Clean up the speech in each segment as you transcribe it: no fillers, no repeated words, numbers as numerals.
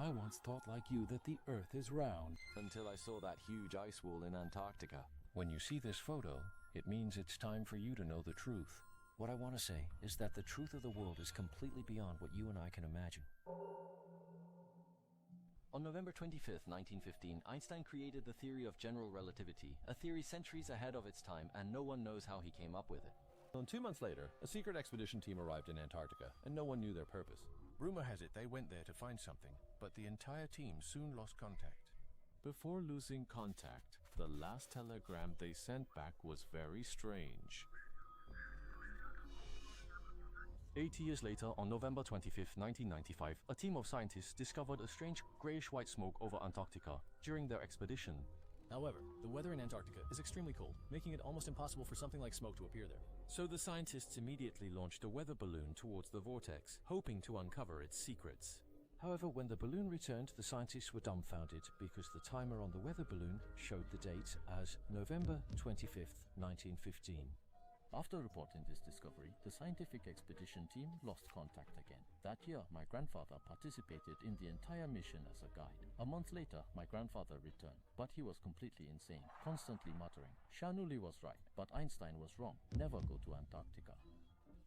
I once thought like you that the Earth is round. Until I saw that huge ice wall in Antarctica. When you see this photo, it means it's time for you to know the truth. What I want to say is that the truth of the world is completely beyond what you and I can imagine. On November 25th, 1915, Einstein created the theory of general relativity, a theory centuries ahead of its time, and no one knows how he came up with it. And 2 months later, a secret expedition team arrived in Antarctica, and no one knew their purpose. Rumor has it they went there to find something, but the entire team soon lost contact. Before losing contact, the last telegram they sent back was very strange. 80 years later, on November 25th, 1995, a team of scientists discovered a strange grayish-white smoke over Antarctica during their expedition. However, the weather in Antarctica is extremely cold, making it almost impossible for something like smoke to appear there. So the scientists immediately launched a weather balloon towards the vortex, hoping to uncover its secrets. However, when the balloon returned, the scientists were dumbfounded because the timer on the weather balloon showed the date as November 25th, 1915. After reporting this discovery, the scientific expedition team lost contact again. That year, my grandfather participated in the entire mission as a guide. A month later, my grandfather returned, but he was completely insane, constantly muttering, "Bernoulli was right, but Einstein was wrong. Never go to Antarctica."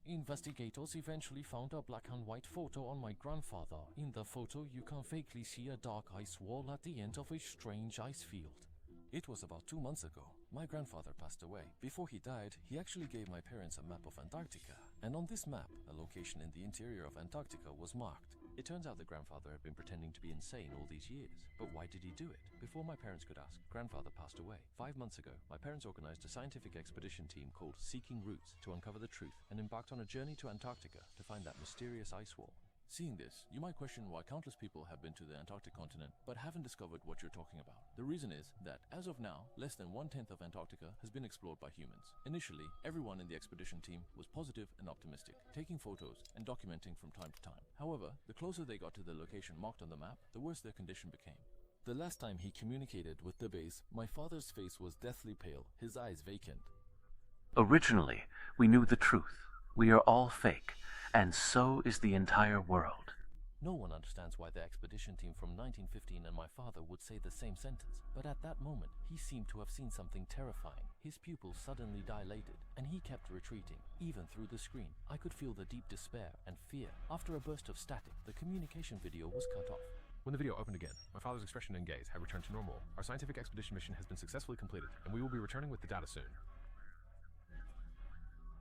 Investigators eventually found a black and white photo on my grandfather. In the photo, you can vaguely see a dark ice wall at the end of a strange ice field. It was about 2 months ago. My grandfather passed away. Before he died, he actually gave my parents a map of Antarctica. And on this map, a location in the interior of Antarctica was marked. It turns out the grandfather had been pretending to be insane all these years. But why did he do it? Before my parents could ask, grandfather passed away. 5 months ago, my parents organized a scientific expedition team called Seeking Roots to uncover the truth and embarked on a journey to Antarctica to find that mysterious ice wall. Seeing this, you might question why countless people have been to the Antarctic continent but haven't discovered what you're talking about. The reason is that, as of now, less than 1/10 of Antarctica has been explored by humans. Initially, everyone in the expedition team was positive and optimistic, taking photos and documenting from time to time. However, the closer they got to the location marked on the map, the worse their condition became. The last time he communicated with the base, my father's face was deathly pale, his eyes vacant. Originally, we knew the truth. We are all fake, and so is the entire world. No one understands why the expedition team from 1915 and my father would say the same sentence, but at that moment, he seemed to have seen something terrifying. His pupils suddenly dilated, and he kept retreating, even through the screen. I could feel the deep despair and fear. After a burst of static, the communication video was cut off. When the video opened again, my father's expression and gaze had returned to normal. Our scientific expedition mission has been successfully completed, and we will be returning with the data soon.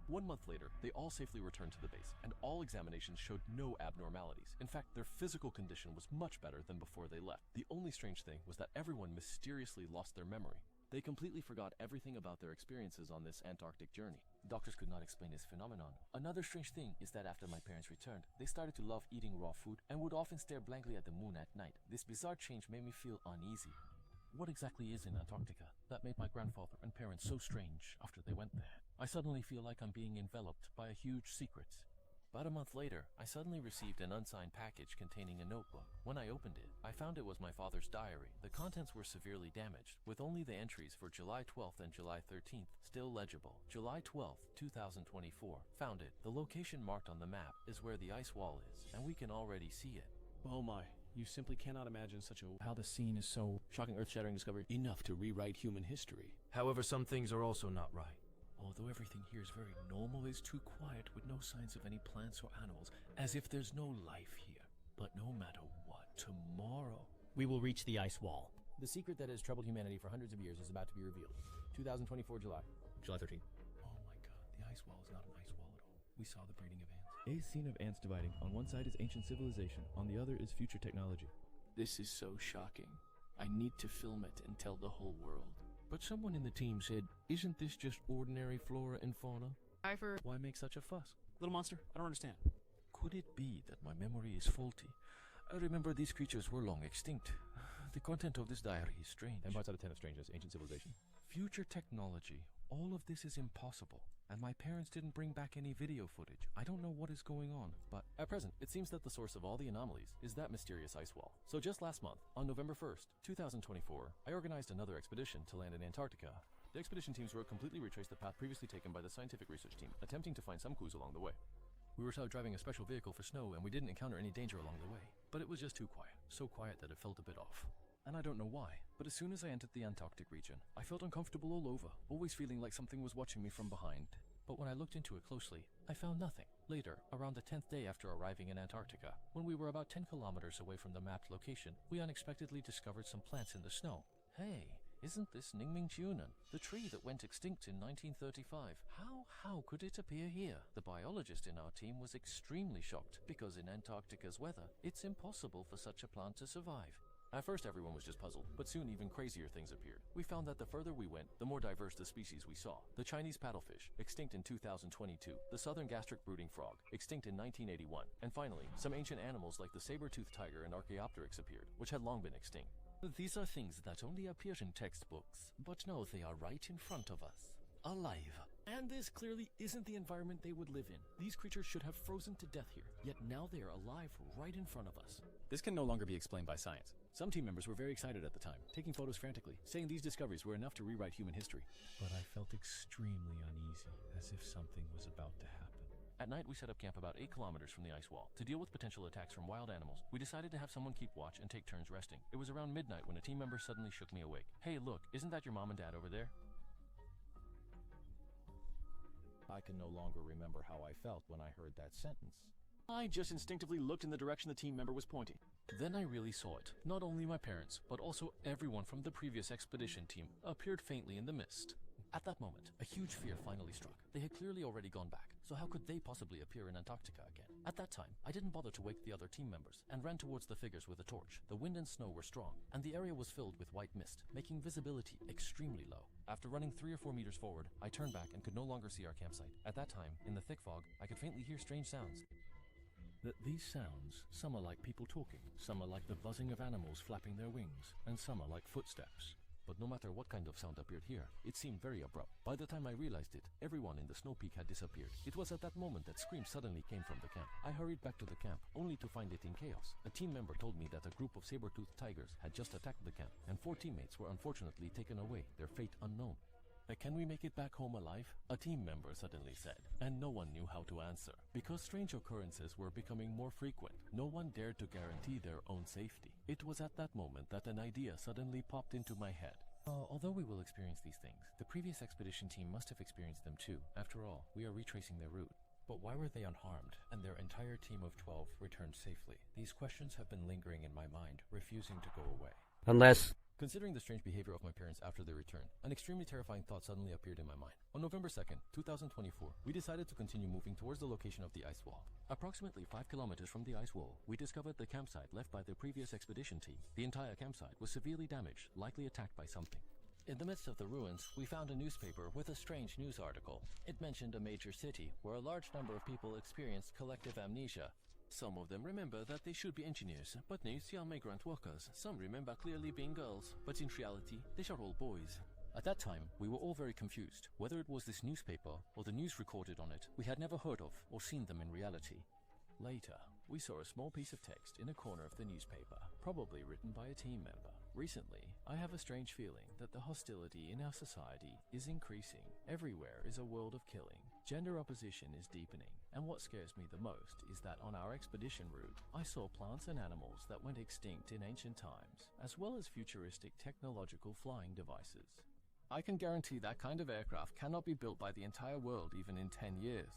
1 month later, they all safely returned to the base, and all examinations showed no abnormalities. In fact, their physical condition was much better than before they left. The only strange thing was that everyone mysteriously lost their memory. They completely forgot everything about their experiences on this Antarctic journey. Doctors could not explain this phenomenon. Another strange thing is that after my parents returned, they started to love eating raw food and would often stare blankly at the moon at night. This bizarre change made me feel uneasy. What exactly is in Antarctica that made my grandfather and parents so strange after they went there? I suddenly feel like I'm being enveloped by a huge secret. About a month later, I suddenly received an unsigned package containing a notebook. When I opened it, I found it was my father's diary. The contents were severely damaged, with only the entries for July 12th and July 13th still legible. July 12th, 2024. Found it. The location marked on the map is where the ice wall is, and we can already see it. Oh my, you simply cannot imagine how the scene is so shocking, earth-shattering discovery. Enough to rewrite human history. However, some things are also not right. Although everything here is very normal, it's too quiet with no signs of any plants or animals, as if there's no life here. But no matter what, tomorrow We will reach the ice wall. The secret that has troubled humanity for hundreds of years is about to be revealed. 2024 July 13th. Oh my god, the ice wall is not an ice wall at all. We saw the breeding of ants. A scene of ants dividing. On one side is ancient civilization, on the other is future technology. This is so shocking. I need to film it and tell the whole world. But someone in the team said, isn't this just ordinary flora and fauna? Why make such a fuss? Little monster, I don't understand. Could it be that my memory is faulty? I remember these creatures were long extinct. The content of this diary is strange. 10 parts out of 10 of strangeness, ancient civilization. Future technology. All of this is impossible. And my parents didn't bring back any video footage. I don't know what is going on, but At present, it seems that the source of all the anomalies is that mysterious ice wall. So just last month, on November 1st, 2024, I organized another expedition to land in Antarctica. The expedition team's route completely retraced the path previously taken by the scientific research team, attempting to find some clues along the way. We were driving a special vehicle for snow, and we didn't encounter any danger along the way. but it was just too quiet. So quiet that it felt a bit off. And I don't know why, but as soon as I entered the Antarctic region, I felt uncomfortable all over, always feeling like something was watching me from behind. But when I looked into it closely, I found nothing. Later, around the 10th day after arriving in Antarctica, when we were about 10 kilometers away from the mapped location, we unexpectedly discovered some plants in the snow. Hey, isn't this Ningming Chiunan, the tree that went extinct in 1935? How could it appear here? The biologist in our team was extremely shocked, because in Antarctica's weather, it's impossible for such a plant to survive. At first everyone was just puzzled, but soon even crazier things appeared. We found that the further we went, the more diverse the species we saw. The Chinese paddlefish, extinct in 2022, the southern gastric brooding frog, extinct in 1981, and finally, some ancient animals like the saber-toothed tiger and Archaeopteryx appeared, which had long been extinct. These are things that only appear in textbooks, but no, they are right in front of us. Alive. And this clearly isn't the environment they would live in. These creatures should have frozen to death here, yet now they are alive right in front of us. This can no longer be explained by science. Some team members were very excited at the time, taking photos frantically, saying these discoveries were enough to rewrite human history. But I felt extremely uneasy, as if something was about to happen. At night, we set up camp about 8 kilometers from the ice wall. To deal with potential attacks from wild animals, we decided to have someone keep watch and take turns resting. It was around midnight when a team member suddenly shook me awake. Hey, look, isn't that your mom and dad over there? I can no longer remember how I felt when I heard that sentence. I just instinctively looked in the direction the team member was pointing. Then I really saw it. Not only my parents, but also everyone from the previous expedition team appeared faintly in the mist. At that moment, a huge fear finally struck. They had clearly already gone back, so how could they possibly appear in Antarctica again? At that time, I didn't bother to wake the other team members and ran towards the figures with a torch. The wind and snow were strong, and the area was filled with white mist, making visibility extremely low. After running 3 or 4 meters forward, I turned back and could no longer see our campsite. At that time, in the thick fog, I could faintly hear strange sounds. These sounds, some are like people talking, some are like the buzzing of animals flapping their wings, and some are like footsteps. But no matter what kind of sound appeared here, it seemed very abrupt. By the time I realized it, everyone in the snow peak had disappeared. It was at that moment that screams suddenly came from the camp. I hurried back to the camp, only to find it in chaos. A team member told me that a group of saber-toothed tigers had just attacked the camp, and 4 teammates were unfortunately taken away, their fate unknown. Can we make it back home alive? A team member suddenly said, and no one knew how to answer. Because strange occurrences were becoming more frequent, no one dared to guarantee their own safety. It was at that moment that an idea suddenly popped into my head. Although we will experience these things, the previous expedition team must have experienced them too. After all, we are retracing their route. But why were they unharmed, and their entire team of 12 returned safely? These questions have been lingering in my mind, refusing to go away. Considering the strange behavior of my parents after their return, an extremely terrifying thought suddenly appeared in my mind. On November 2nd, 2024, we decided to continue moving towards the location of the ice wall. Approximately 5 kilometers from the ice wall, we discovered the campsite left by the previous expedition team. The entire campsite was severely damaged, likely attacked by something. In the midst of the ruins, we found a newspaper with a strange news article. It mentioned a major city where a large number of people experienced collective amnesia. Some of them remember that they should be engineers, but names are migrant workers. Some remember clearly being girls, but in reality, they are all boys. At that time, we were all very confused. Whether it was this newspaper or the news recorded on it, we had never heard of or seen them in reality. Later, we saw a small piece of text in a corner of the newspaper, probably written by a team member. Recently, I have a strange feeling that the hostility in our society is increasing. Everywhere is a world of killing. Gender opposition is deepening. And what scares me the most is that on our expedition route, I saw plants and animals that went extinct in ancient times, as well as futuristic technological flying devices. I can guarantee that kind of aircraft cannot be built by the entire world even in 10 years.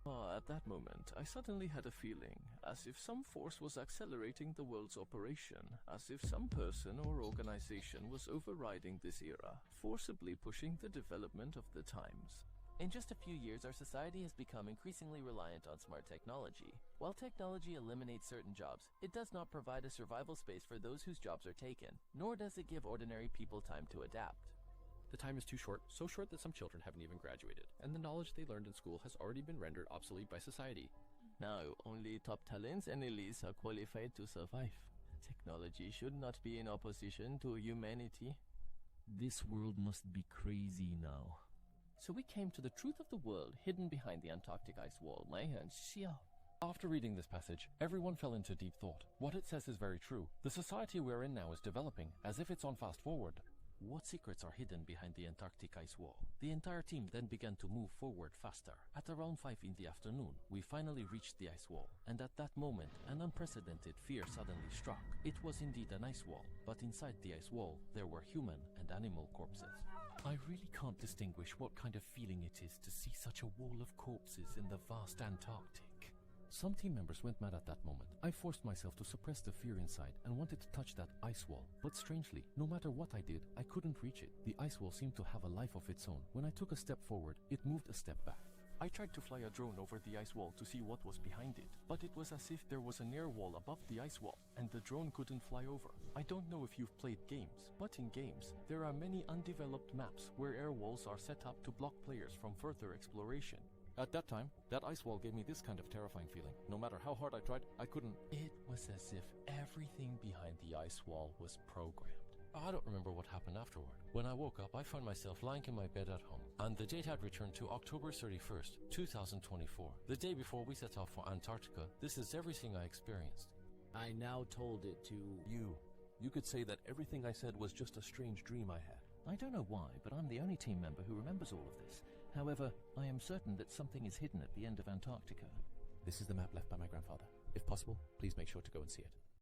At that moment, I suddenly had a feeling, as if some force was accelerating the world's operation, as if some person or organization was overriding this era, forcibly pushing the development of the times. In just a few years, our society has become increasingly reliant on smart technology. While technology eliminates certain jobs, it does not provide a survival space for those whose jobs are taken, nor does it give ordinary people time to adapt. The time is too short, so short that some children haven't even graduated, and the knowledge they learned in school has already been rendered obsolete by society. Now, only top talents and elites are qualified to survive. Technology should not be in opposition to humanity. This world must be crazy now. So we came to the truth of the world hidden behind the Antarctic ice wall. After reading this passage, everyone fell into deep thought. What it says is very true. The society we're in now is developing, as if it's on fast forward. What secrets are hidden behind the Antarctic ice wall? The entire team then began to move forward faster. At around 5 in the afternoon, we finally reached the ice wall, and at that moment, an unprecedented fear suddenly struck. It was indeed an ice wall, but inside the ice wall, there were human and animal corpses. I really can't distinguish what kind of feeling it is to see such a wall of corpses in the vast Antarctic. Some team members went mad at that moment. I forced myself to suppress the fear inside and wanted to touch that ice wall. But strangely, no matter what I did, I couldn't reach it. The ice wall seemed to have a life of its own. When I took a step forward, it moved a step back. I tried to fly a drone over the ice wall to see what was behind it, but it was as if there was an air wall above the ice wall, and the drone couldn't fly over. I don't know if you've played games, but in games, there are many undeveloped maps where air walls are set up to block players from further exploration. At that time, that ice wall gave me this kind of terrifying feeling. No matter how hard I tried, I couldn't. It was as if everything behind the ice wall was programmed. I don't remember what happened afterward. When I woke up, I found myself lying in my bed at home, and the date had returned to October 31st, 2024. The day before we set off for Antarctica. This is everything I experienced. I now told it to... You could say that everything I said was just a strange dream I had. I don't know why, but I'm the only team member who remembers all of this. However, I am certain that something is hidden at the end of Antarctica. This is the map left by my grandfather. If possible, please make sure to go and see it.